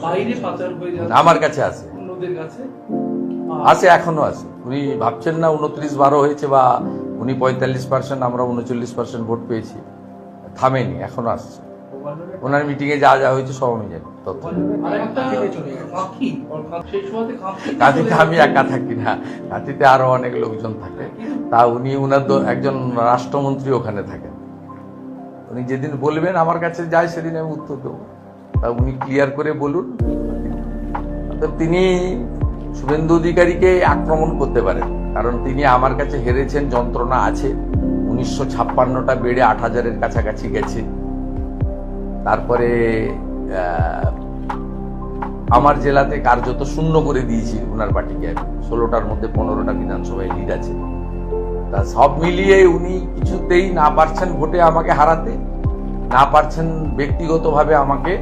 বাইরে পাচার হয়ে যাচ্ছে আমার কাছে আছে, অন্যদের কাছে। আছে, এখনো আছে। উনি ভাবছেন না 29-12 হয়েছে বা উনি 45%, আমরা 39% ভোট পেয়েছি, থামেনি, এখনো আসছে। ওনার মিটিং এ যা যা হয়েছে সব আমি জানি তথ্য। আরেকটা কাঁথি, সেই সময়তে কাঁথিতে আমি একা থাকি না, কাঁথিতে আরো অনেক লোকজন থাকে। তা উনি উনার একজন রাষ্ট্রমন্ত্রী ওখানে থাকেন। উনি যেদিন বলবেন আমার কাছে যায় সেদিন আমি উত্তর দেবো। তা উনি ক্লিয়ার করে বলুন। তিনি শুভেন্দু অধিকারীকে আক্রমণ করতে পারেন, কারণ তিনি আমার কাছে হেরেছেন, যন্ত্রণা আছে। 1956টা বেড়ে 8,000-এর কাছাকাছি গেছে। তারপরে আমার জেলাতে কার্যত শূন্য করে দিয়েছি ওনার পার্টিকে। 16টার মধ্যে 15টা বিধানসভায় লিড আছে। তা সব মিলিয়ে উনি কিছুতেই না পারছেন ভোটে আমাকে হারাতে, না পারছেন ব্যক্তিগতভাবে আমাকে